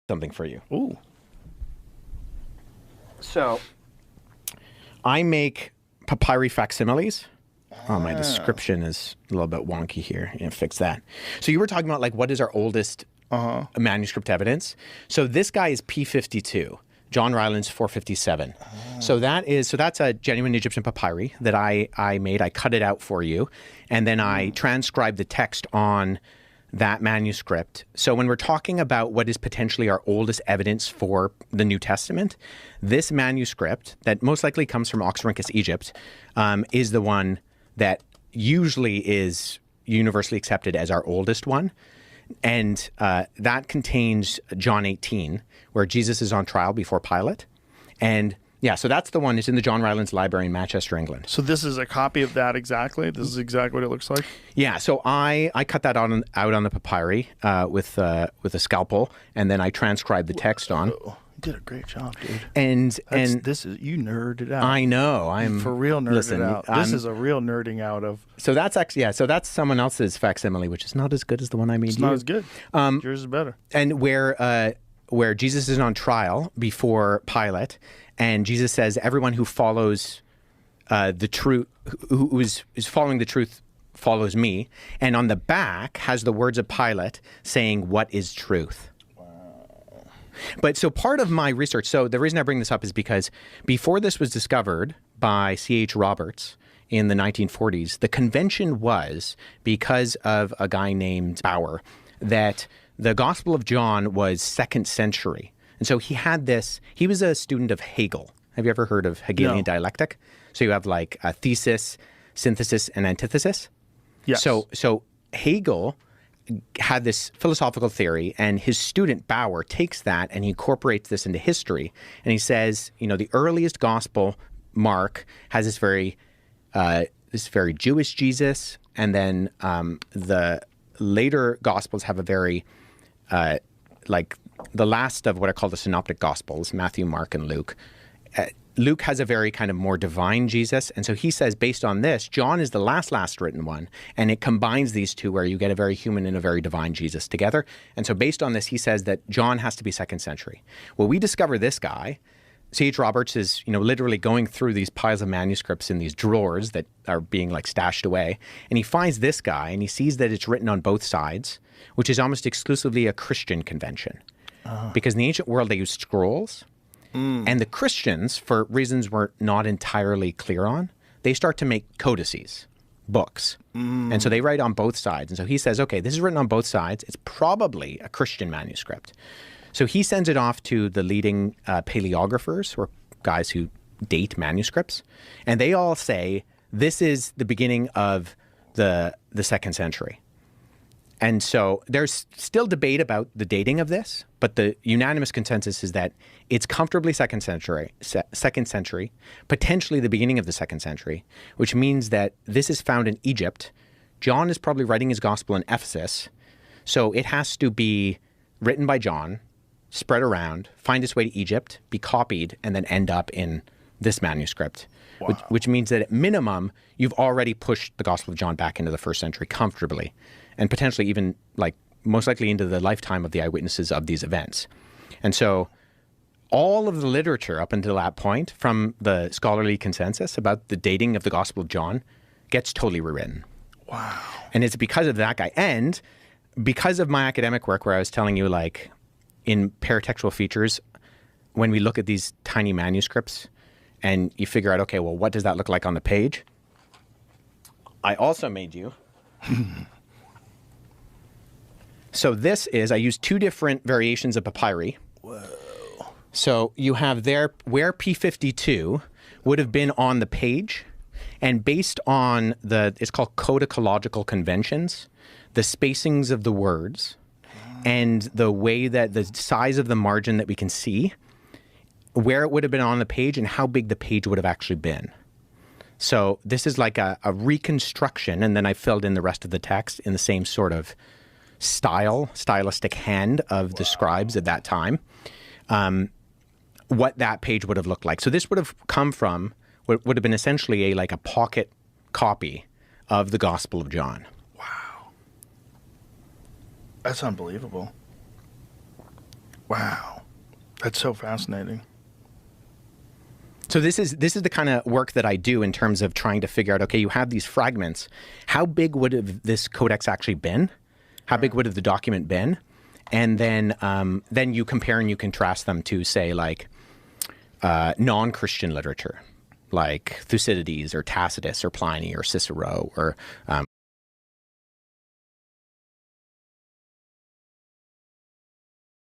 something for you. Ooh. So I make papyri facsimiles. Oh, my description is a little bit wonky here. Fix that. So you were talking about, like, what is our oldest manuscript evidence? So this guy is P52. John Ryland's 457. So that's a genuine Egyptian papyri that I made. I cut it out for you, and then I transcribed the text on that manuscript. So when we're talking about what is potentially our oldest evidence for the New Testament, this manuscript that most likely comes from Oxyrhynchus, Egypt, is the one that usually is universally accepted as our oldest one. And that contains John 18, where Jesus is on trial before Pilate. And yeah, so that's the one. It's in the John Rylands Library in Manchester, England. So this is a copy of that exactly? This is exactly what it looks like? Yeah, so I cut that out on the papyri with a scalpel, and then I transcribed the text on. You did a great job, dude. And this is, you nerded out. I know. I'm for real nerded out. This is a real nerding out of. So that's actually, yeah, so that's someone else's facsimile, which is not as good as the one I made. It's not as good. Yours is better. And where Jesus is on trial before Pilate, and Jesus says, everyone who follows the truth, who is following the truth, follows me. And on the back has the words of Pilate saying, what is truth? But so part of my research, so the reason I bring this up is because before this was discovered by C.H. Roberts in the 1940s, the convention was, because of a guy named Bauer, that the Gospel of John was 2nd century. And so he was a student of Hegel. Have you ever heard of Hegelian dialectic? So you have like a thesis, synthesis, and antithesis. Yes. So Hegel had this philosophical theory, and his student Bauer takes that and he incorporates this into history. And he says, the earliest gospel, Mark, has this very Jewish Jesus, and then the later gospels have a very the last of what are called the synoptic gospels, Matthew, Mark, and Luke. Luke has a very kind of more divine Jesus. And so he says, based on this, John is the last written one. And it combines these two where you get a very human and a very divine Jesus together. And so based on this, he says that John has to be 2nd century. Well, we discover this guy. C.H. Roberts is, literally going through these piles of manuscripts in these drawers that are being like stashed away. And he finds this guy and he sees that it's written on both sides, which is almost exclusively a Christian convention. Because in the ancient world, they used scrolls. And the Christians, for reasons we're not entirely clear on, they start to make codices, books. And so they write on both sides. And so he says, okay, this is written on both sides. It's probably a Christian manuscript. So he sends it off to the leading paleographers, or guys who date manuscripts. And they all say, this is the beginning of the 2nd century. And so there's still debate about the dating of this, but the unanimous consensus is that it's comfortably 2nd century, potentially the beginning of the 2nd century, which means that this is found in Egypt. John is probably writing his gospel in Ephesus, so it has to be written by John, spread around, find its way to Egypt, be copied, and then end up in this manuscript. Wow. Which means that at minimum, you've already pushed the Gospel of John back into the 1st century comfortably, and potentially even, most likely into the lifetime of the eyewitnesses of these events. And so all of the literature up until that point from the scholarly consensus about the dating of the Gospel of John gets totally rewritten. Wow. And it's because of that guy. And because of my academic work where I was telling you, in paratextual features, when we look at these tiny manuscripts and you figure out, okay, well, what does that look like on the page? I also made you. So I used 2 different variations of papyri. Whoa. So you have there where P52 would have been on the page, and based on it's called codicological conventions, the spacings of the words, and the way that the size of the margin that we can see, where it would have been on the page and how big the page would have actually been. So this is like a reconstruction, and then I filled in the rest of the text in the same sort of stylistic hand of the scribes at that time, what that page would have looked like. So this would have come from what would have been essentially a pocket copy of the Gospel of John. Wow. That's unbelievable. Wow. That's so fascinating. So this is the kind of work that I do in terms of trying to figure out, okay, you have these fragments. How big would have this codex actually been? How big would have the document been? And then you compare and you contrast them to, say, like non-Christian literature, like Thucydides or Tacitus or Pliny or Cicero or